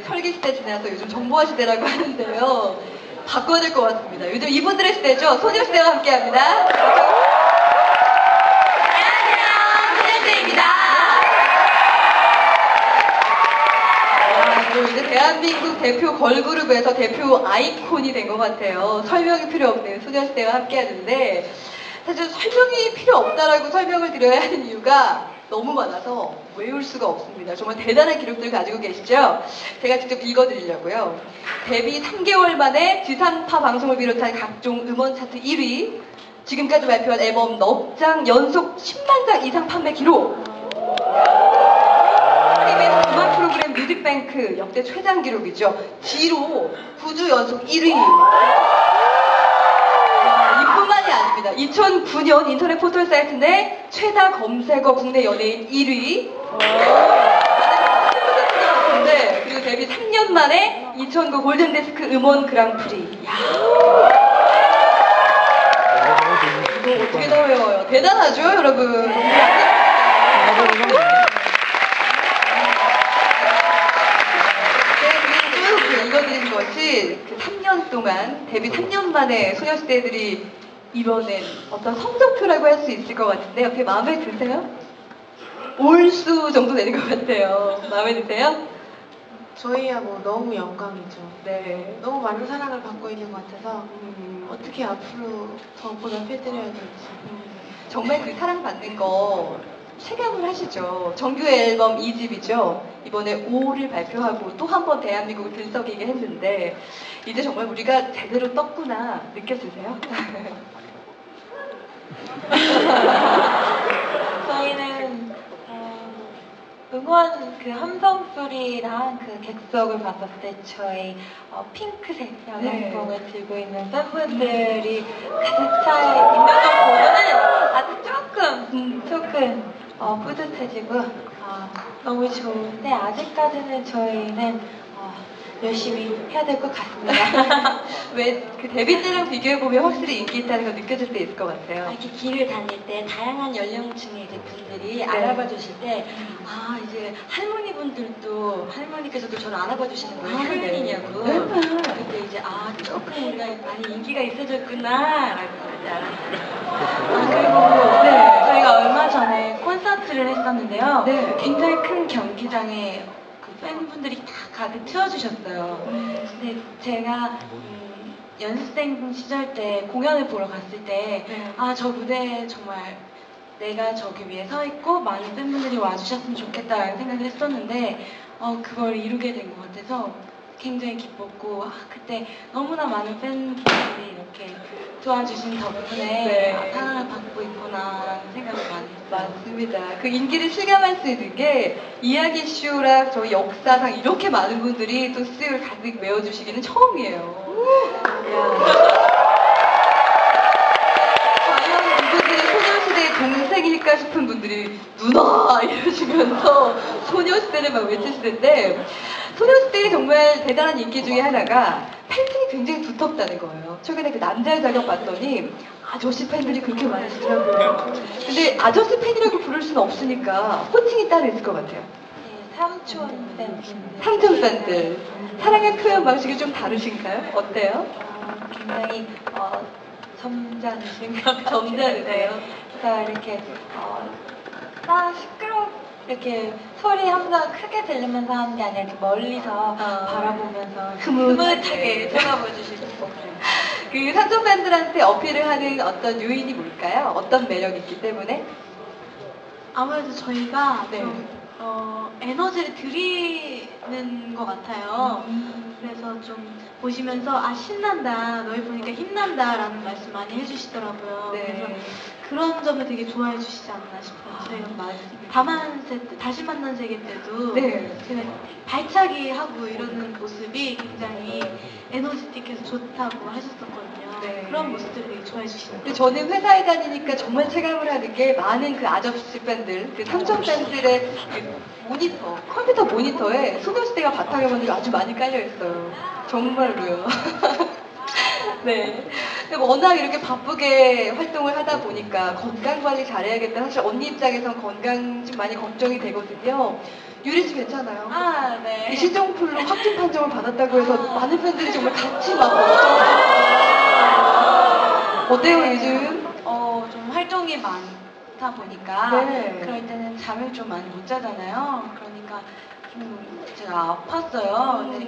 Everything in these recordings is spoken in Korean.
철기시대 지나서 요즘 정보화시대라고 하는데요. 바꿔야 될 것 같습니다. 요즘 이분들의 시대죠. 소녀시대와 함께합니다. 안녕하세요. 소녀시대입니다. 이제 대한민국 대표 걸그룹에서 대표 아이콘이 된 것 같아요. 설명이 필요 없는 소녀시대와 함께하는데 사실 설명이 필요 없다라고 설명을 드려야 하는 이유가 너무 많아서 외울 수가 없습니다. 정말 대단한 기록들을 가지고 계시죠? 제가 직접 읽어드리려고요. 데뷔 3개월 만에 지상파 방송을 비롯한 각종 음원 차트 1위, 지금까지 발표한 앨범 9장 연속 10만 장 이상 판매 기록, KBS 음악 프로그램 뮤직뱅크 역대 최장 기록이죠. G로 9주 연속 1위. 이뿐만이 아닙니다. 2009년 인터넷 포털 사이트 내 최다 검색어 국내 연예인 1위. 네, 그리고 데뷔 3년 만에 2009 골든디스크 음원 그랑프리. 이거 어떻게 다 외워요? 대단하죠, 여러분? 읽어드린 것이 그 3년 동안 데뷔 3년 만에 소녀시대들이 이뤄낸 어떤 성적표라고 할 수 있을 것 같은데 어떻게 마음에 드세요? 올수 정도 되는 것 같아요. 마음에 드세요? 저희야 뭐 너무 영광이죠. 네. 너무 많은 사랑을 받고 있는 것 같아서 어떻게 앞으로 더 보답해드려야 될지. 정말 그 사랑받는 거 체감을 하시죠. 정규 앨범 2집이죠. 이번에 5를 발표하고 또 한 번 대한민국을 들썩이게 했는데 이제 정말 우리가 제대로 떴구나 느껴지세요? 저희는 응원 그 함성 소리랑 그 객석을 봤을 때 저희 핑크색 양양봉을 들고 있는 팬분들이 가득 차 있는 거 보면은 아주 조금 뿌듯해지고 너무 좋은데 아직까지는 저희는 열심히 해야 될 것 같습니다. 왜 그 데뷔 때랑 비교해보면 확실히 인기 있다는 걸 느껴질 때 있을 것 같아요. 이렇게 길을 다닐 때 다양한 연령층의 이제 분들이 알아봐 주실 때 이제 할머니께서도 저를 알아봐 주시는 거예요. 혜연이냐고. 그때 이제 조금 우리가 많이 인기가 있어졌구나 라고 이제 알았어요. 그리고 저희가 얼마 전에 콘서트를 했었는데요. 네. 굉장히 큰 경기장에 팬분들이 다 가득 채워주셨어요. 근데 제가 연습생 시절 때 공연을 보러 갔을 때 저 무대에 정말 내가 저기 위에 서 있고 많은 팬분들이 와주셨으면 좋겠다라는 생각을 했었는데 그걸 이루게 된 것 같아서 굉장히 기뻤고 그때 너무나 많은 팬분들이 이렇게 도와주신 덕분에 사랑을 받고 있구나라는 생각을 많이 했어요. 맞습니다. 그 인기를 실감할 수 있는 게 이야기쇼랑 저희 역사상 이렇게 많은 분들이 또 스틱을 가득 메워주시기는 처음이에요. 과연 누구들이 소녀시대의 동생일까 싶은 분들이 누나 이러시면서 소녀시대를 막 외치시는데 소녀시대의 정말 대단한 인기 중에 하나가 팬층이 굉장히 두텁다는 거예요. 최근에 그 남자의 자격 봤더니 아저씨 팬들이 그렇게 많으시더라고요. 근데 아저씨 팬이라고 부를 수는 없으니까 호칭이 따로 있을 것 같아요. 삼촌 팬. 삼촌 팬들. 사랑의 표현 방식이 좀 다르신가요? 어때요? 굉장히 점잖으신 것 점잖으세요? 그래서 이렇게 이렇게 소리 항상 크게 들리면서 하는 게 아니라 이렇게 멀리서 바라보면서 흐뭇하게 쳐다봐 주시고 그 삼촌 팬들한테 어필을 하는 어떤 요인이 뭘까요? 어떤 매력이 있기 때문에? 아무래도 저희가 좀 에너지를 드리는 것 같아요. 그래서 좀 보시면서 아 신난다, 너희 보니까 힘난다라는 말씀 많이 해주시더라고요. 네. 그래서 그런 점을 되게 좋아해 주시지 않나 싶어요. 저희가 다만세 때, 다시 만난 세계 때도 네. 제가 발차기 하고 이러는 모습이 굉장히 에너지틱해서 좋다고 하셨었거든요. 네. 그런 모습들을 되게 좋아해 주시는 근데 것 저는 회사에 다니니까 정말 체감을 하는 게 많은 그 아저씨 밴들, 그 삼성 밴들의 그 모니터, 컴퓨터 모니터에 소녀시대가 바탕화면이 아주 많이 깔려 있어요. 정말로요. 네. 근데 워낙 이렇게 바쁘게 활동을 하다 보니까 건강 관리 잘해야겠다. 사실 언니 입장에선 건강 좀 많이 걱정이 되거든요. 유리 씨 괜찮아요? 아, 네. 시정풀로 확진 판정을 받았다고 해서 많은 팬들이 정말 같이 막 어때요 요즘? 좀 활동이 많다 보니까 네. 그럴 때는 잠을 좀 많이 못 자잖아요. 그러니까 좀 제가 아팠어요. 근데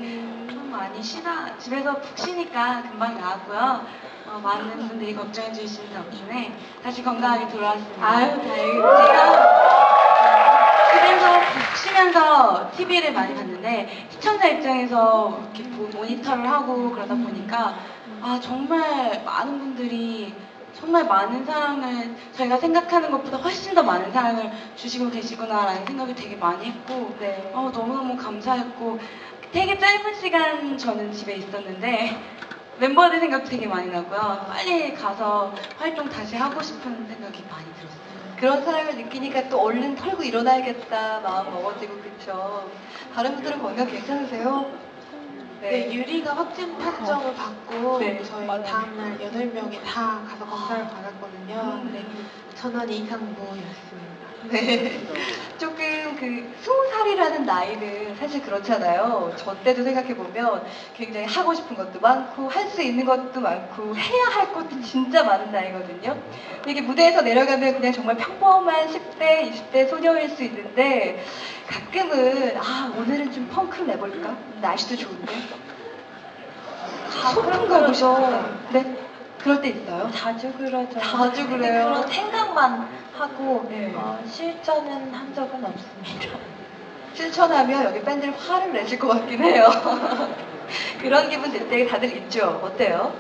좀 많이 집에서 푹 쉬니까 금방 나았고요. 많은 분들이 걱정해 주신 덕분에 다시 건강하게 돌아왔습니다. 아유 다행이다. 제가 집에서 푹 쉬면서 TV를 많이 봤는데 시청자 입장에서 이렇게 모니터를 하고 그러다 보니까 아 정말 많은 분들이 정말 많은 사랑을 저희가 생각하는 것보다 훨씬 더 많은 사랑을 주시고 계시구나라는 생각을 되게 많이 했고 네. 너무너무 감사했고 되게 짧은 시간 저는 집에 있었는데 멤버들 생각도 되게 많이 나고요. 빨리 가서 활동 다시 하고 싶은 생각이 많이 들었어요. 그런 사랑을 느끼니까 또 얼른 털고 일어나야겠다 마음 먹어지고 그쵸. 다른 분들은 건강 괜찮으세요? 네, 유리가 확진 판정을 받고 네, 저희 맞아요. 다음날 8명이 다 가서 검사를 받았거든요. 네. 전원 이상무였습니다. 네. 조금 그 20살이라는 나이는 사실 그렇잖아요. 저 때도 생각해보면 굉장히 하고 싶은 것도 많고 할 수 있는 것도 많고 해야 할 것도 진짜 많은 나이거든요. 이게 무대에서 내려가면 그냥 정말 평범한 10대, 20대 소녀일 수 있는데 가끔은 아 오늘은 좀 펑크를 내볼까? 날씨도 좋은데 소풍 가고 싶다. 네? 그럴 때 있어요? 자주 그러죠. 자주 근데 그래요? 그런 생각만 하고 네. 실전은 한 적은 없습니다. 실천하면 여기 밴들 화를 내실 것 같긴 해요. 그런 기분 들 때 다들 있죠? 어때요?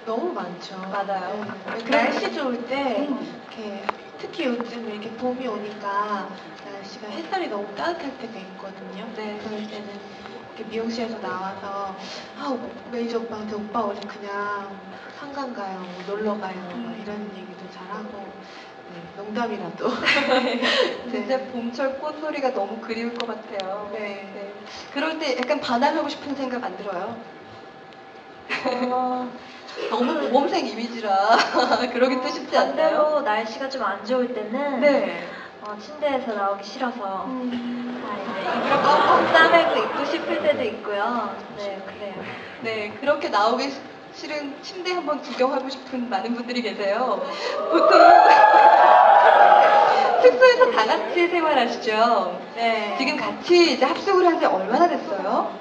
너무 많죠. 많아요. 네. 날씨 좋을 때 음. 이렇게 특히 요즘 이렇게 봄이 오니까 날씨가 햇살이 너무 따뜻할 때가 있거든요. 네. 그럴 때는 이렇게 미용실에서 나와서 아 메이저 오빠한테 오빠 우리 그냥 한강 가요, 뭐 놀러 가요, 막 이런 얘기도 잘하고 네, 농담이라도 진짜 네. 봄철 꽃놀이가 너무 그리울 것 같아요. 네. 그럴 때 약간 반항하고 싶은 생각 안 들어요? 어, 너무 모범생 이미지라 그러기 또 쉽지 않나요? 반대로 날씨가 좀 안 좋을 때는 네. 침대에서 나오기 싫어서 음. 이제 이불 뻥뻥 싸매고 입고 싶을 때도 있고요. 네, 그래요. 네, 그렇게 나오기 싫은 침대 한번 구경하고 싶은 많은 분들이 계세요. 보통 숙소에서 다 같이 생활하시죠? 네. 지금 같이 이제 합숙을 한 지 얼마나 됐어요?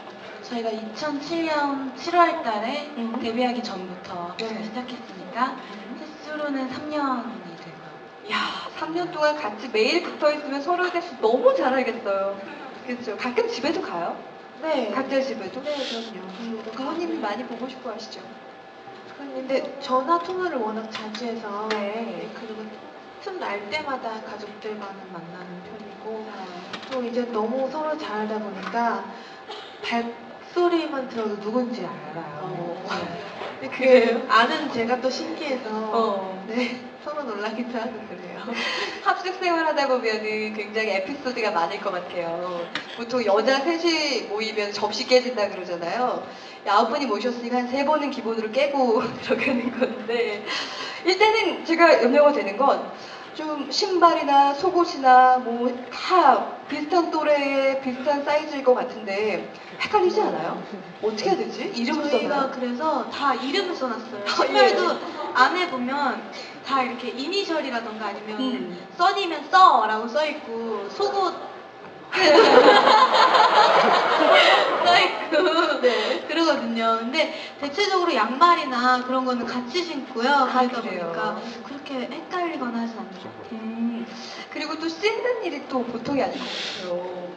저희가 2007년 7월 달에 데뷔하기 전부터 네. 시작했으니까 횟수로는 3년이 되고요. 야, 3년 동안 같이 매일 붙어 있으면 서로에 대해서 너무 잘 알겠어요. 그렇죠. 가끔 집에도 가요? 네. 각자 집에도? 네, 그럼요. 부모님이 많이 보고 싶어 하시죠? 근데 전화 통화를 워낙 자주 해서 네. 그리고 틈 날 때마다 가족들과는 만나는 편이고 또 이제 너무 서로 잘 알다 보니까 발소리만 들어도 누군지 알아요. 근데 그 아는 제가 또 신기해서 네, 서로 놀라기도 하고 그래요. 합숙 생활하다 보면은 굉장히 에피소드가 많을 것 같아요. 보통 여자 셋이 모이면 접시 깨진다 그러잖아요. 9분이 모이셨으니까 한 3번은 기본으로 깨고 들어가는 건데 일단은 제가 염려가 되는 건 좀 신발이나 속옷이나 뭐 다 비슷한 또래의 비슷한 사이즈일 것 같은데 헷갈리지 않아요? 어떻게 해야 되지? 이름을 저희가 써놔요? 그래서 다 이름을 써놨어요. 예. 신발도 안에 보면 다 이렇게 이니셜이라던가 아니면 음. 써니면 써라고 써있고 속옷 써있고 네. 그러거든요. 근데 대체적으로 양말이나 그런 거는 같이 신고요. 그러다 그래요? 보니까 그렇게 헷갈리거나 하진 않죠. 그리고 또 씻는 일이 또 보통이 아닌 것 같아요.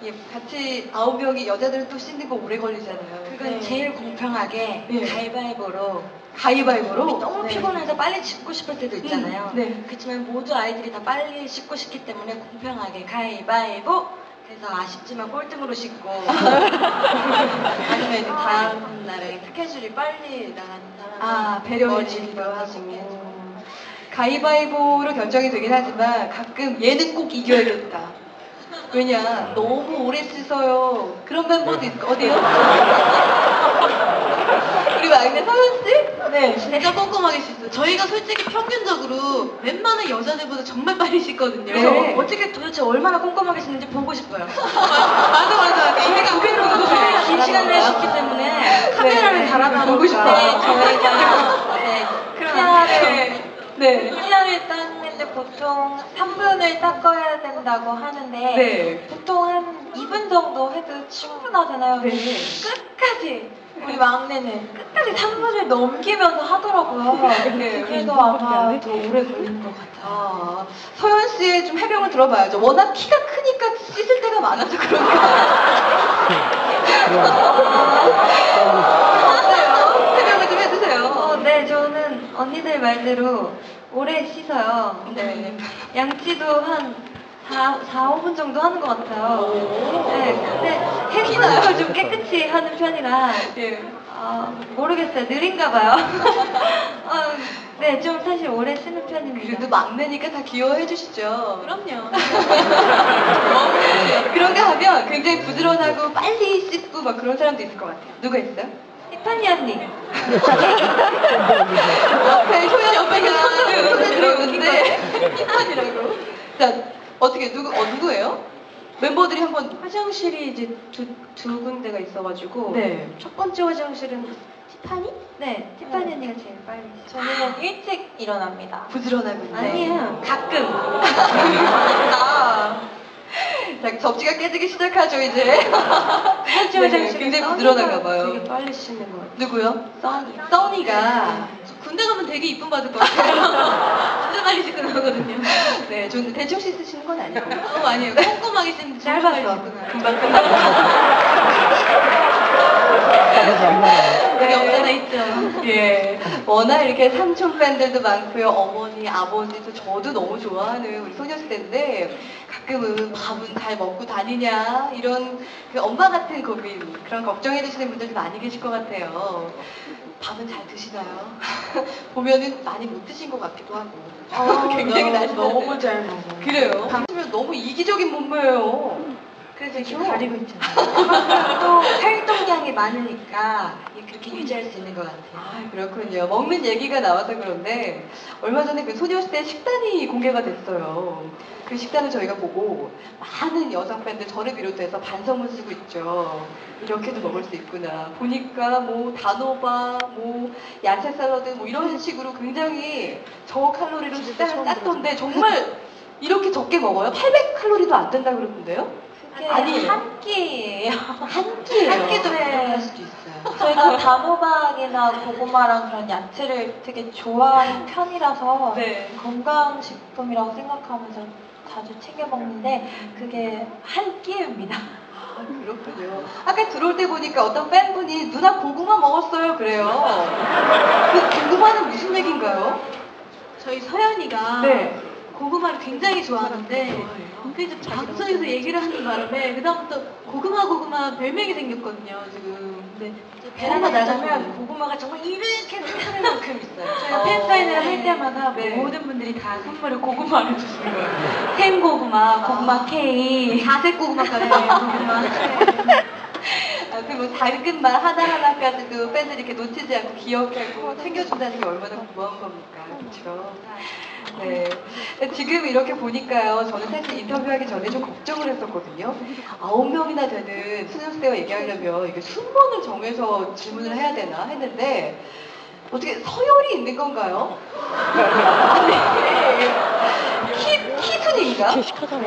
예, 같이 9명이 여자들은 또 씻는 거 오래 걸리잖아요. 그건 네. 제일 공평하게 네. 가위바위보로 가위바위보로? 너무 네. 피곤해서 빨리 씻고 싶을 때도 있잖아요. 네. 그렇지만 모두 아이들이 다 빨리 씻고 싶기 때문에 공평하게 가위바위보 해서 아쉽지만 꼴등으로 씻고 아니면 이제 다음 날에 스케줄이 빨리 나가는 사람 아, 배려해주기도 하고. 가위바위보로 결정이 되긴 하지만 가끔 얘는 꼭 이겨야겠다. 왜냐, 너무 오래 씻어요. 그런 멤버도 있고, 어디요? 우리 막내 서현씨? 네, 진짜 꼼꼼하게 씻어요. 저희가 솔직히 평균적으로 웬만한 여자들보다 정말 빨리 씻거든요. 그래서 네. 어떻게 도대체 얼마나 꼼꼼하게 씻는지 보고 싶어요. 맞아. 저희가 저희가 긴 시간을 씻기 때문에 카메라를 네. 달아놔 보고 싶어요. 저희가 네. 치아를 닦는데 보통 3분을 닦아야 된다고 하는데 네. 보통 한 2분 정도 해도 충분하잖아요. 네. 끝까지 우리 막내는 끝까지 3분을 넘기면서 하더라고요. 네. 그래서 아마 더 오래 걸리는 것 같아요. 아, 서현 씨의 좀 해명을 들어봐야죠. 워낙 키가 크니까 씻을 때가 많아서 그런가? 어때요? 해명을 좀 해주세요. 네, 저는 언니들 말대로 오래 씻어요. 네. 양치도 한 4, 5분 정도 하는 것 같아요. 네, 근데 햇빛을 좀 깨끗이 하는 편이라 예. 모르겠어요. 느린가 봐요. 네, 좀 사실 오래 쓰는 편입니다. 그래도 막내니까 다 귀여워해 주시죠. 그럼요. 그런가 하면 굉장히 부지런하고 빨리 씻고 막 그런 사람도 있을 것 같아요. 누가 있어요? 티파니 언니. 옆에 효연이가 손에 들어오는데 티파니라고. 자, 어떻게 누구예요? 멤버들이 한번 화장실이 이제 두 군데가 있어가지고 네. 첫 번째 화장실은 티파니? 네, 티파니 언니가 제일 빨리. 저는 일찍 일어납니다. 부지런하군요. 아니에요. 가끔 자, 접시가 깨지기 시작하죠 이제. 번째 네, 화장실은 굉장히 써니가 부지런한가 봐요. 되게 빨리 씻는 것 같아요. 누구요? 써니. 써니가. 군대 가면 되게 이쁨 받을 것 같아요. 진짜 빨리 씻고 나오거든요. 네, 저는 대충 씻으시는 건 아니고. 아니에요. 꼼꼼하게 씻는데 정말 빨리 짧아서 씻고 나와요. 금방 끝나고. 되게 없잖아 있죠. 예. 워낙 이렇게 삼촌 팬들도 많고요. 어머니, 아버지도 저도 너무 좋아하는 우리 소녀시대인데 가끔은 밥은 잘 먹고 다니냐 이런 그 엄마 같은 고민 그런 걱정해 주시는 분들도 많이 계실 것 같아요. 밥은 잘 드시나요? 보면은 많이 못 드신 것 같기도 하고. 굉장히 너무 잘 먹어. 그래요? 당신은 너무 이기적인 몸매예요. 그래서 이렇게 그렇죠? 가리고 있잖아요. 또 활동량이 많으니까 그렇게 유지할 수 있는 것 같아요. 아, 그렇군요. 먹는 얘기가 나와서 그런데 얼마 전에 그 소녀시대 식단이 공개가 됐어요. 그 식단을 저희가 보고 많은 여성 팬들 저를 비롯해서 반성을 쓰고 있죠. 이렇게도 먹을 수 있구나. 보니까 뭐 단호박, 뭐 야채 샐러드 뭐 이런 식으로 굉장히 저칼로리로 식단을 짰던데 정말 이렇게 적게 먹어요? 800칼로리도 안 된다 그러던데요? 그게 아니에요. 한 끼예요. 한 끼예요. 한 끼도 네. 부족할 수도 있어요. 저희가 단호박이나 고구마랑 그런 야채를 되게 좋아하는 편이라서 네. 건강식품이라고 생각하면서 자주 챙겨 먹는데 그게 한 끼입니다. 아, 그렇군요. 아까 들어올 때 보니까 어떤 팬분이 누나 고구마 먹었어요 그래요. 그 고구마는 무슨 얘기인가요? 저희 서연이가 네. 고구마를 굉장히 좋아하는데 그래서 방송에서 얘기를 하는 바람에 그다음부터 고구마 별명이 생겼거든요 지금. 근데 베란다 고구마 나가면 나가면 고구마가 정말 이렇게 큰 만큼 있어요. 저희가 팬사인회를 할 때마다 네. 모든 분들이 다 선물을 고구마를 주시는 거예요. 생고구마, 고구마 케이크. 다색 고구마까지 고구마. 아, 그뭐 작은 말 하나하나까지도 팬들이 이렇게 놓치지 않고 기억하고 챙겨준다는 게 얼마나 고마운 겁니까? 그렇죠? 네. 지금 이렇게 보니까요, 저는 사실 인터뷰하기 전에 좀 걱정을 했었거든요. 9명이나 되는 소녀시대와 얘기하려면 이게 순번을 정해서 질문을 해야 되나 했는데 어떻게 서열이 있는 건가요? 아니, 키순인가? 아니, 직접적으로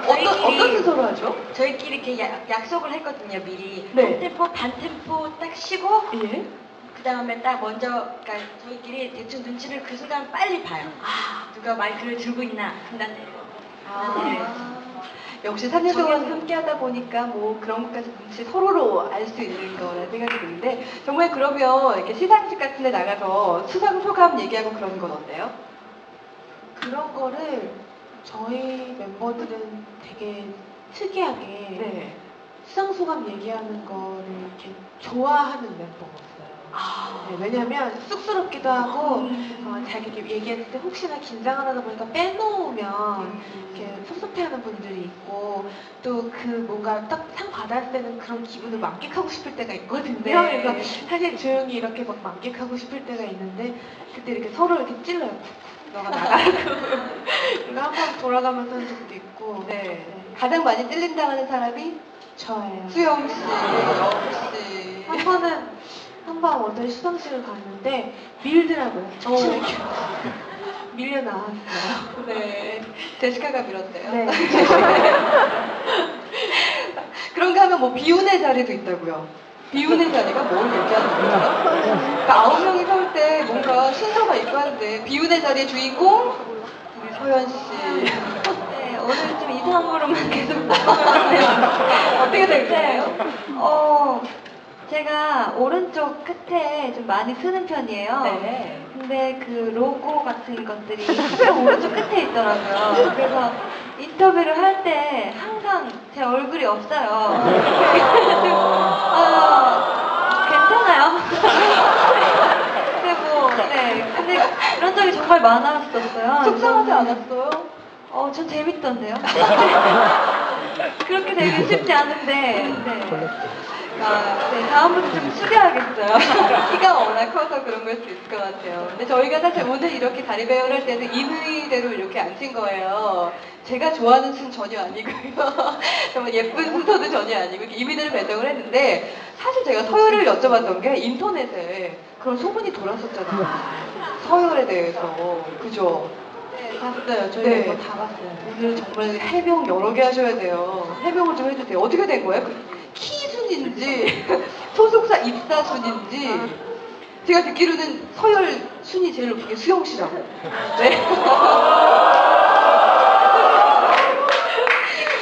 어떤 순서로 하죠? 저희끼리 이렇게 약속을 했거든요, 미리. 네. 한 템포, 반 템포 딱 쉬고, 예. 그 다음에 딱 먼저, 그러니까 저희끼리 대충 눈치를 그 순간 빨리 봐요. 아, 누가 마이크를 들고 있나? 그럼 난 내려. 아, 역시 3년 동안 함께 하다 보니까 뭐 그런 것까지 눈치 서로로 알 수 있는 거라는 생각이 드는데, 정말 그러면 이렇게 시상식 같은 데 나가서 수상 소감 얘기하고 그러는 건 어때요? 그런 거를 저희 멤버들은 되게 특이하게 네. 수상소감 얘기하는 거를 이렇게 좋아하는 멤버가 없어요. 네, 왜냐면 쑥스럽기도 하고 자기 얘기했을 때 혹시나 긴장을 하다 보니까 빼놓으면 이렇게 섭섭해하는 분들이 있고, 또 그 뭔가 딱 상 받았을 때는 그런 기분을 만끽하고 싶을 때가 있거든요. 네. 그래서 사실 조용히 이렇게 막 만끽하고 싶을 때가 있는데, 그때 이렇게 서로 이렇게 찔러요. 너가 나가고 그리고 한 번 돌아가면서 한 적도 있고. 네. 가장 많이 찔린다는 사람이 저예요. 수영 씨. 역시. 한 번 어떤 시상식을 갔는데 밀더라고요. 이렇게 밀려 나왔어요. 네. 제시카가 밀었대요. 네. 그런가 하면 뭐 비운의 자리도 있다고요. 비운의 자리가 뭘 얘기하는 거죠? 그러니까 9명이 설 때 뭔가 순서가 있고 하는데, 비운의 자리의 주인공 우리 서연 씨. 네, 오늘 좀 이상한 거로만 계속 나오는데요. 어떻게 될 거예요? 제가 오른쪽 끝에 좀 많이 쓰는 편이에요. 네. 근데 그 로고 같은 것들이 항상 오른쪽 끝에 있더라고요. 그래서 인터뷰를 할 때 항상 제 얼굴이 없어요. 괜찮아요. 근데 그런 적이 정말 많았었어요. 속상하지 않았어요? 전 재밌던데요. 그렇게 되기 쉽지 않은데, 네. 다음부터 좀 숙여야겠어요. 키가 워낙 커서 그런 걸 수 있을 것 같아요. 근데 저희가 사실 오늘 이렇게 다리 배열을 할 때는 임의대로 이렇게 앉힌 거예요. 제가 좋아하는 순 전혀 아니고요. 정말 예쁜 순서도 전혀 아니고 이렇게 임의대로 배정을 했는데, 사실 제가 서열을 여쭤봤던 게 인터넷에 그런 소문이 돌았었잖아요. 서열에 대해서. 그죠? 네, 봤어요. 저희 네. 멤버 다 봤어요. 오늘 정말 해명 여러 개 하셔야 돼요. 해명을 좀 해주세요. 어떻게 된 거예요? 키 순인지 소속사 입사 순인지. 제가 듣기로는 서열 순이 제일 높은 게 수영 씨라고. 네.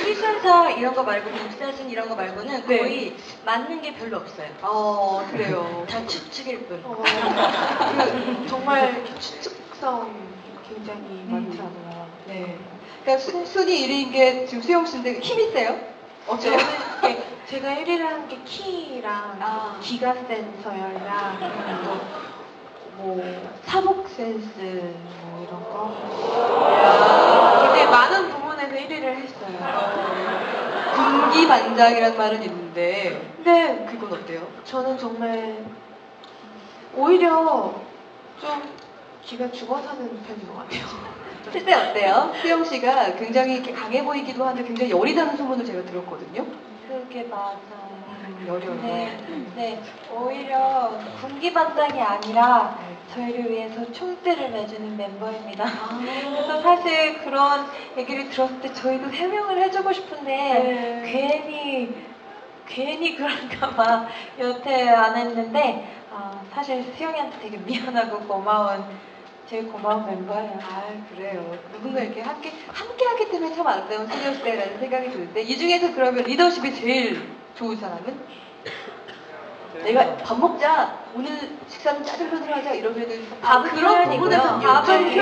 키순서 이런 거 말고 입사순 이런 거 말고는 네. 거의 맞는 게 별로 없어요. 그래요. 다 추측일 뿐. 정말 이렇게 추측성 굉장히 많더라고요. 네. 그러니까 순위 1위인 게 지금 수영 씨인데 힘이 세요? 어때요? 저는 이렇게 제가 1위를 한 게 키랑 기가 센서열이랑 뭐 사복 센스 뭐 이런 거 되게 많은 부분에서 1위를 했어요. 군기반장이라는 말은 있는데 근데 그건 어때요? 저는 정말 오히려 좀 기가 죽어 사는 편인 것 같아요. 실제 어때요? 수영 씨가 굉장히 이렇게 강해 보이기도 한데 굉장히 열이 나는 소문을 제가 들었거든요. 그게 맞아요. 열이 네, 오히려 군기반장이 아니라 저희를 위해서 총대를 매주는 멤버입니다. 그래서 사실 그런 얘기를 들었을 때 저희도 해명을 해주고 싶은데 괜히 그런가봐 여태 안 했는데 사실 수영이한테 되게 미안하고 제일 고마운 멤버예요. 그래요. 누군가 이렇게 함께 하기 때문에 참 아름다운 소녀시대라는 생각이 드는데, 이 중에서 그러면 리더십이 제일 좋은 사람은? 내가 밥 먹자, 오늘 식사는 짜장면으로 하자 이러면은 그런 부분에서 밥은 이게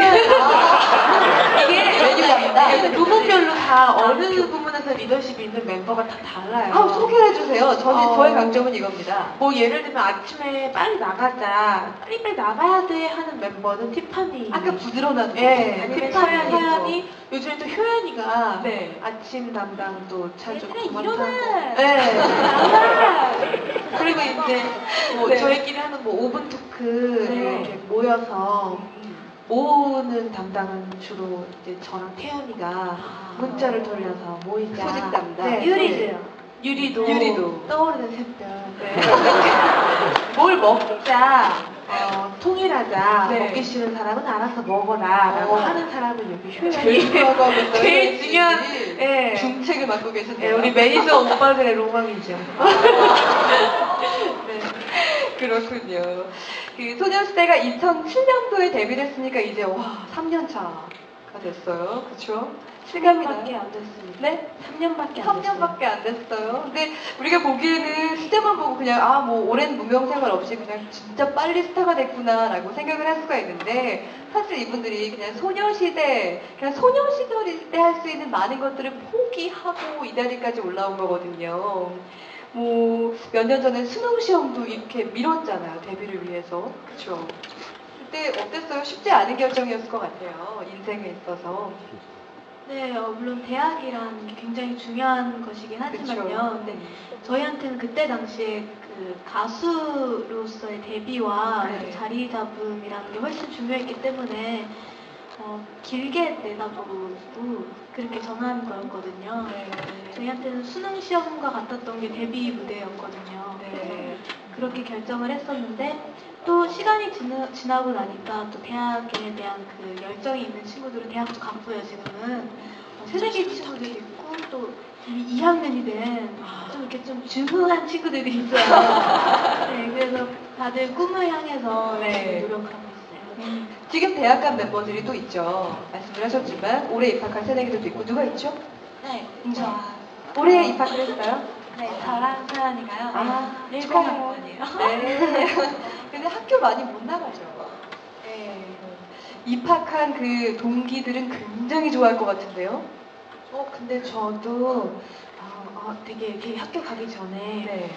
메뉴랍니다. 부분별로 다 어느 부분에서 리더십이 있는 멤버가 다 달라요. 소개를 해주세요. 저의 강점은 이거입니다. 뭐 예를 들면 아침에 빨리 나가자, 빨리 나가야 돼 하는 멤버는 티파니. 아까 부드러운 네, 아니면 티파니, 서연이죠. 서연이, 요즘에 또 효연이가 네. 아침 담당 또 자주 얘들아, 맡아서. 일어나! 네. 그리고 이제 뭐 네. 저희끼리 하는 뭐 오븐 토크를 네. 이렇게 모여서 모으는 담당은 주로 이제 저랑 태연이가 문자를 돌려서 모이자. 소집 담당. 네. 유리도 떠오르는 샛별. 뭘 먹자. 통일하자. 네. 먹기 싫은 사람은 알아서 먹어라. 라고 하는 사람은 여기 효연이. 제일 중요하고 하면서 제일 중요한, 예. 중책을 맡고 네, 계신데요. 우리 매니저 오빠들의 로망이죠. 네, 그렇군요. 그 소녀시대가 2007년도에 데뷔를 했으니까 이제 3년 차. 됐어요. 그쵸? 실감이 나요? 3년밖에 안 됐습니다. 네? 3년밖에 안 됐어요. 3년밖에 안 됐어요. 근데 우리가 보기에는 숫자만 보고 그냥 뭐 오랜 무명 생활 없이 그냥 진짜 빨리 스타가 됐구나라고 생각을 할 수가 있는데 사실 이분들이 그냥 소녀시대, 그냥 소녀시절일 때 할 수 있는 많은 것들을 포기하고 이 자리까지 올라온 거거든요. 뭐 몇 년 전에 수능 시험도 이렇게 미뤘잖아요. 데뷔를 위해서. 그쵸? 그때 어땠어요? 쉽지 않은 결정이었을 것 같아요. 인생에 있어서. 네, 물론 대학이란 게 굉장히 중요한 것이긴 하지만요. 근데 저희한테는 그때 당시에 그 가수로서의 데뷔와 네. 자리 잡음이라는 게 훨씬 중요했기 때문에 길게 내다보고 그렇게 정한 거였거든요. 네. 저희한테는 수능 시험과 같았던 게 데뷔 무대였거든요. 네. 그렇게 결정을 했었는데 또 시간이 지나고 나니까 또 대학에 대한 그 열정이 있는 친구들은 대학도 갔고요. 지금은 새내기 친구들이 있고 또 이미 2학년이 된 좀 이렇게 좀 준훈한 친구들이 있어요. 네, 그래서 다들 꿈을 향해서 네. 노력하고 있어요. 지금 대학 간 멤버들이 또 있죠. 말씀을 하셨지만 올해 입학한 새내기들도 있고 누가 있죠? 네, 올해 입학을 했어요? 네, 저랑 사연이가요. 아, 네, 축하해요. 1학년이에요. 네. 근데 학교 많이 못 나가죠. 네. 입학한 그 동기들은 굉장히 좋아할 것 같은데요? 근데 저도 되게 이렇게 학교 가기 전에 네.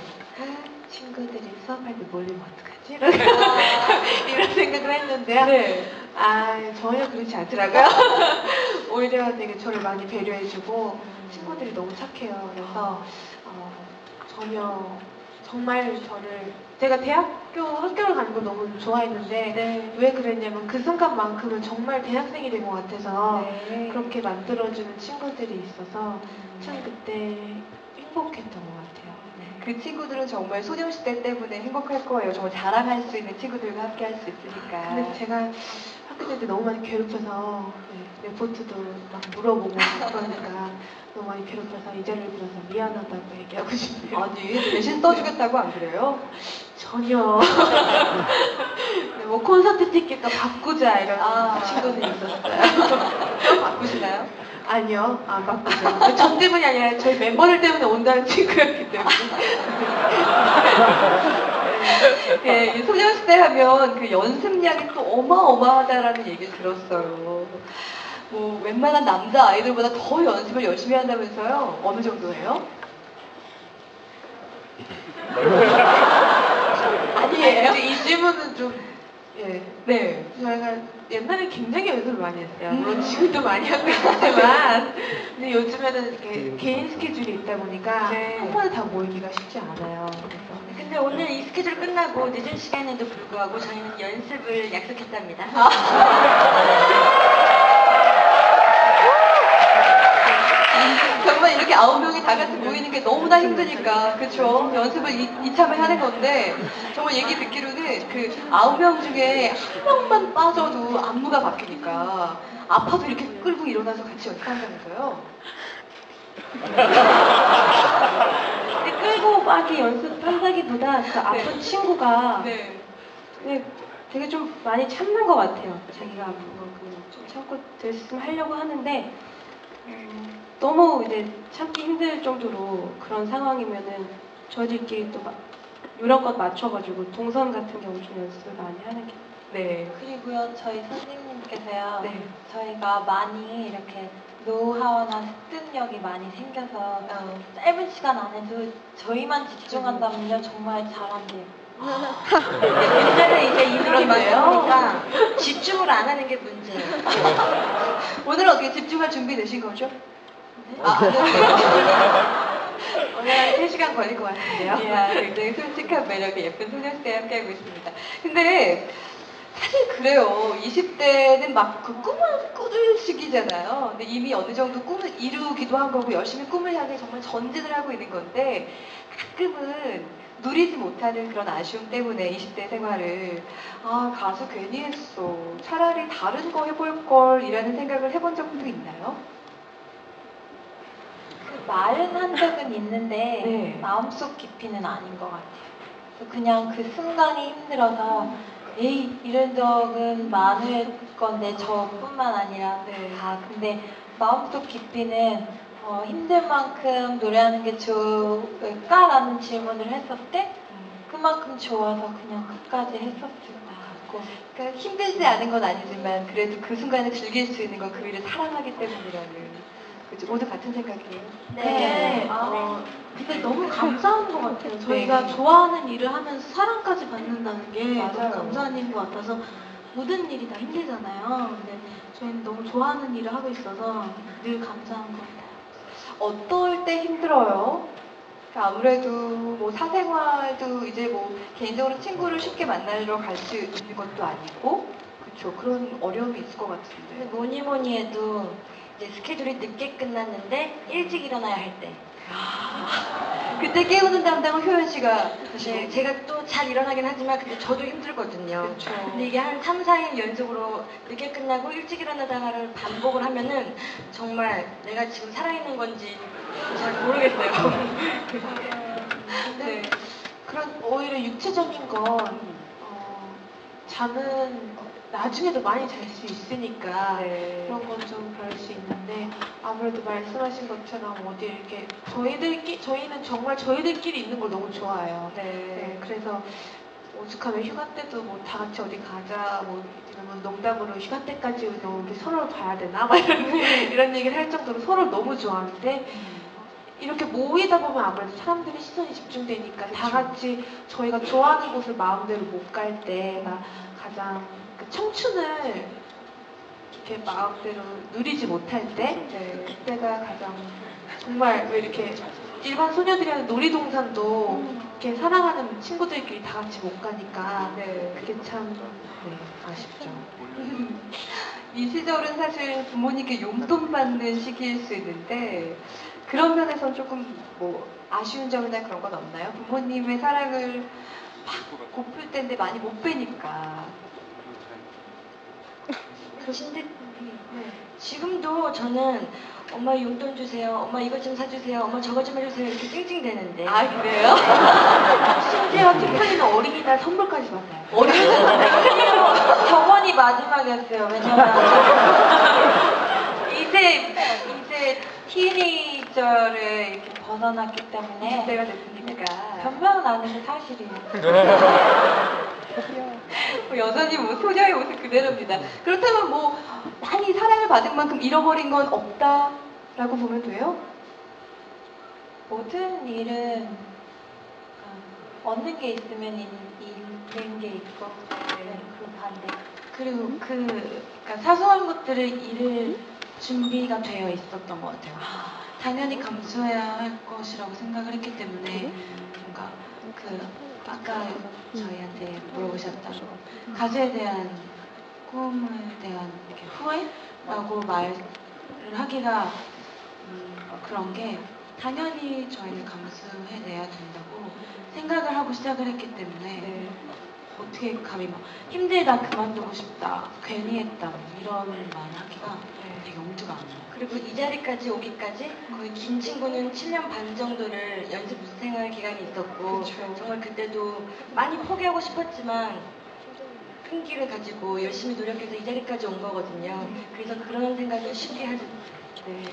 친구들이 수업할 때 몰리면 어떡하지? 이런 생각을 했는데요. 네. 전혀 그렇지 않더라고요. 오히려 되게 저를 많이 배려해주고 친구들이 너무 착해요. 그래서 전혀 정말 제가 학교를 가는 걸 너무 좋아했는데 네. 왜 그랬냐면 그 순간만큼은 정말 대학생이 된 것 같아서 네. 그렇게 만들어주는 친구들이 있어서 참 그때 행복했던 것 같아요. 그 친구들은 정말 소녀시대 때문에 행복할 거예요. 정말 자랑할 수 있는 친구들과 함께 할 수 있으니까. 근데 제가 학교 다닐 때 너무 많이 괴롭혀서 레포트도 막 물어보고 그러니까 너무 많이 괴롭혀서 이 자리를 빌어서 미안하다고 얘기하고 싶네요. 아니, 대신 떠주겠다고 안 그래요? 전혀. 네, 뭐 콘서트 티켓도 바꾸자 이런 친구들이 있었어요. 좀 바꾸시나요? 아니요, 안 바꾸죠. 저 때문이 아니라 저희 멤버들 때문에 온다는 친구였기 때문에. 예, 이 소녀시대 하면 그 연습량이 또 어마어마하다라는 얘기를 들었어요. 뭐 웬만한 남자 아이들보다 더 연습을 열심히 한다면서요? 어느 정도예요? 아니에요? 근데 이 질문은 좀 네. 저희가 옛날에 굉장히 연습을 많이 했어요. 물론 지금도 많이 하고 있지만 근데 요즘에는 이렇게 개인 스케줄이 있다 보니까 네. 한 번에 다 모이기가 쉽지 않아요. 그래서 근데 오늘 이 스케줄 끝나고 늦은 시간에도 불구하고 저희는 연습을 약속했답니다. 정말 이렇게 9명이 다 같이 모이는 게 너무나 힘드니까, 그쵸? 연습을 이참에 하는 건데, 정말 얘기 듣기로는 그 9명 중에 한 명만 빠져도 안무가 바뀌니까, 아파도 이렇게 끌고 일어나서 같이 연습한다면서요? 근데 끌고 막 이렇게 연습한다기보다 그 아픈 친구가 네. 되게 좀 많이 참는 것 같아요. 자기가 아픈 거 좀 참고 열심히 하려고 하는데 너무 이제 참기 힘들 정도로 그런 상황이면은 저희들끼리 또 막 요령껏 맞춰가지고 동선 같은 경우 좀 연습을 많이 하는 게. 네. 그리고요 저희 선생님께서요 네. 저희가 많이 이렇게 노하우나 습득력이 많이 생겨서 짧은 시간 안에도 저희만 집중한다면요 정말 잘한대요. 문제는 이제 인원이 그런데요? 많으니까 집중을 안 하는 게 문제예요. 오늘은 어떻게 집중할 준비 되신 거죠? 오늘 한 3시간 걸릴 것 같은데요. 이야, 굉장히 솔직한 매력의 예쁜 소녀시대에 함께하고 있습니다. 근데 사실 그래요. 20대는 막 그 꿈을 꾸는 시기잖아요. 근데 이미 어느 정도 꿈을 이루기도 한 거고 열심히 꿈을 향해 정말 전진을 하고 있는 건데 가끔은 누리지 못하는 그런 아쉬움 때문에 20대 생활을 가수 괜히 했어. 차라리 다른 거 해볼 걸이라는 생각을 해본 적도 있나요? 그 말은 한 적은 있는데 네. 마음속 깊이는 아닌 것 같아요. 그래서 그냥 그 순간이 힘들어서 이런 적은 많을 건데 저뿐만 아니라 네. 다. 근데 마음속 깊이는 힘든 만큼 노래하는 게 좋을까라는 질문을 했을 때 그만큼 좋아서 그냥 끝까지 했었을 것 같고. 그러니까 힘들지 않은 건 아니지만 그래도 그 순간을 즐길 수 있는 건 그 일을 사랑하기 때문이라는. 그죠? 모두 같은 생각이에요. 네. 근데 너무 감사한 것 같아요. 저희가 네. 좋아하는 일을 하면서 사랑까지 받는다는 게 맞아요. 너무 감사한 일인 것 같아서 모든 일이 다 힘들잖아요. 근데 저희는 너무 좋아하는 일을 하고 있어서 늘 감사한 것 같아요. 어떨 때 힘들어요? 그러니까 아무래도 뭐 사생활도 이제 뭐 개인적으로 친구를 쉽게 만나러 갈 수 있는 것도 아니고 그렇죠. 그런 어려움이 있을 것 근데 같은데. 뭐니 뭐니 해도 이제 스케줄이 늦게 끝났는데 일찍 일어나야 할 때. 그때 깨우는 담당은 효연 씨가 하시고. 네, 제가 또 잘 일어나긴 하지만 근데 저도 힘들거든요. 그쵸. 근데 이게 한 3, 4일 연속으로 늦게 끝나고 일찍 일어나다가를 반복을 하면은 정말 내가 지금 살아있는 건지 잘 모르겠어요. 근데 그런 오히려 육체적인 건 잠은 나중에도 많이 잘 수 있으니까 네. 그런 건 좀 그럴 수 있는데 아무래도 말씀하신 것처럼 어디 이렇게 저희는 정말 저희들끼리 있는 걸 너무 좋아해요. 네. 그래서 오죽하면 휴가 때도 뭐 다 같이 어디 가자 뭐 이러면 농담으로 휴가 때까지도 우리 서로를 봐야 되나 막 이런 얘기를 할 정도로 서로를 너무 좋아하는데 이렇게 모이다 보면 아무래도 사람들의 시선이 집중되니까 다 같이 저희가 좋아하는 곳을 마음대로 못 갈 때가 가장 그 청춘을 이렇게 마음대로 누리지 못할 때 네. 그때가 가장 정말 왜 이렇게 일반 소녀들이 하는 놀이동산도 이렇게 사랑하는 친구들끼리 다 같이 못 가니까 네. 그게 참 아쉽죠. 이 시절은 사실 부모님께 용돈 받는 시기일 수 있는데 그런 면에선 조금 뭐 아쉬운 점이나 그런 건 없나요? 부모님의 사랑을 막 고플 때인데 많이 못 빼니까. 근데 지금도 저는 엄마 용돈 주세요, 엄마 이것 좀 사주세요, 엄마 저것 좀 해주세요 이렇게 찡찡대는데. 아 그래요? 심지어 티파니는 어린이날 선물까지 받아요. 저번이 마지막이었어요. 왜냐면 이제 티네이저를 이렇게 벗어났기 때문에 때가 됐으니까. 변명은 아닌데 사실이에요. 여전히 뭐 소녀의 모습 그대로입니다. 그렇다면 뭐 많이 사랑을 받은 만큼 잃어버린 건 없다라고 보면 돼요? 모든 일은 얻는 게 있으면 잃는 게 있고 그 반대. 그리고 그러니까 사소한 것들을 잃을 준비가 되어 있었던 것 같아요. 당연히 감수해야 할 것이라고 생각을 했기 때문에 뭔가 아까 저희한테 물어보셨던 가수에 대한 꿈에 대한 이렇게 후회라고 말을 하기가 그런 게 당연히 저희는 감수해내야 된다고 생각을 하고 시작을 했기 때문에 어떻게 감히 막 힘들다 그만두고 싶다 괜히 했다 이런 말 하기가 되게 엄두가 안 나요. 그리고 이 자리까지 오기까지 거의 긴 친구는 7년 반 정도를 연습 생활 기간이 있었고 정말 그때도 많이 포기하고 싶었지만 끈기를 가지고 열심히 노력해서 이 자리까지 온 거거든요. 그래서 그런 생각을 쉽게 하지 못해요. 네.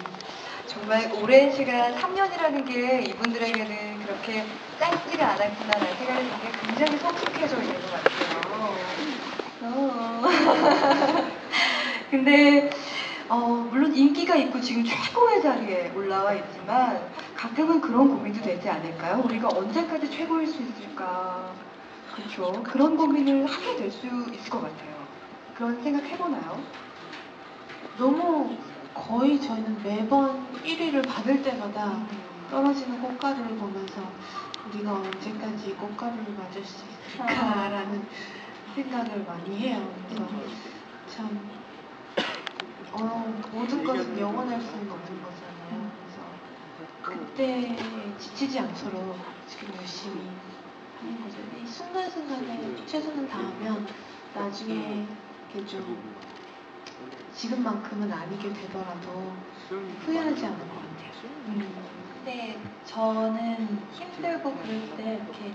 정말 오랜 시간 3년이라는 게 이분들에게는 그렇게 짧지가 않았구나라는 생각이 드는 게 굉장히 성숙해져 있는 것 같아요. 근데 물론 인기가 있고 지금 최고의 자리에 올라와 있지만 가끔은 그런 고민도 되지 않을까요? 우리가 언제까지 최고일 수 있을까? 그렇죠. 그런 고민을 하게 될 수 있을 것 같아요. 그런 생각 해보나요? 너무 거의 저희는 매번 1위를 받을 때마다 떨어지는 꽃가루를 보면서 우리가 언제까지 이 꽃가루를 맞을 수 있을까라는 생각을 많이 해요. 그래서 참 모든 것은 영원할 수는 없는 거잖아요. 그래서 그때 지치지 않도록 지금 열심히 하는 거죠. 이 순간순간에 최선을 다하면 나중에 이렇게 좀 지금만큼은 아니게 되더라도 후회하지 않을 것 같아요. 근데 저는 힘들고 그럴 때 이렇게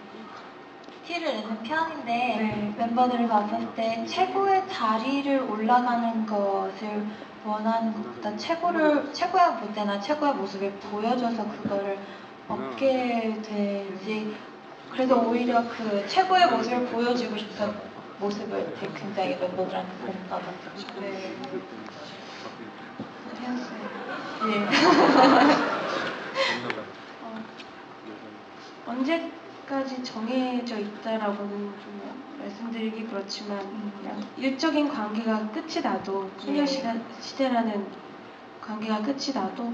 티를 내는 편인데 네. 멤버들을 봤을 때 최고의 자리를 올라가는 것을 원하는 것보다 최고의 무대나 최고의 모습을 보여줘서 그거를 얻게 되지. 그래서 오히려 그 최고의 모습을 보여주고 싶은 모습을 되게 굉장히 멤버들한테 본다고. 네. 해왔어요. 예. 언제까지 정해져 있다라고는 좀 말씀드리기 그렇지만 그냥 일적인 관계가 끝이 나도 소녀시대라는 관계가 끝이 나도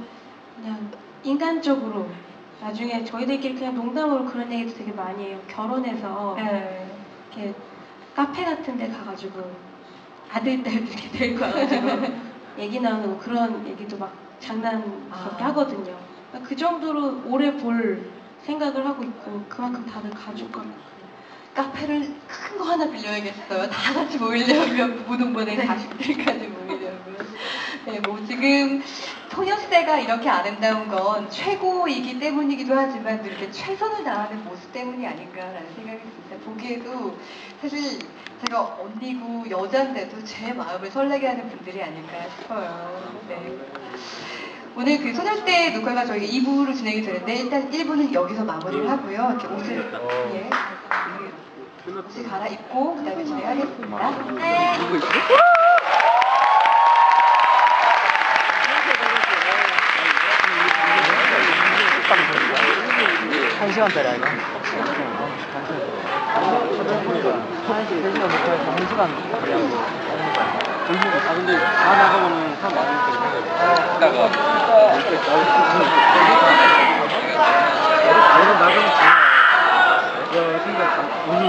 그냥 인간적으로 나중에 저희들끼리 그냥 농담으로 그런 얘기도 되게 많이 해요. 결혼해서 네. 이렇게 카페 같은 데 가가지고 아들, 딸들 이렇게 데리고 와가지고 얘기 나누고 그런 얘기도 막 장난스럽게 하거든요. 그러니까 그 정도로 오래 볼 생각을 하고 있고 그만큼 다들 가족 같고 카페를 큰 거 하나 빌려야겠어요. 다 같이 모이려면 부부동반의 가족들까지 모이려면. 네, 뭐 지금 소녀시대가 이렇게 아름다운 건 최고이기 때문이기도 하지만 이렇게 최선을 다하는 모습 때문이 아닌가라는 생각이 듭니다. 보기에도 사실 제가 언니고 여잔데도 제 마음을 설레게 하는 분들이 아닐까 싶어요. 네. 오늘 그 소녀시대 녹화가 저희 2부로 진행이 되는데 일단 1부는 여기서 마무리를 하고요. 이렇게 옷을 갈아입고 그다음에 진행하겠습니다. 네. 한 시간짜리 아이가? 아 근데 다 나가면은 사람 많으니까 이따가 얘는 나가면 그러니까 운이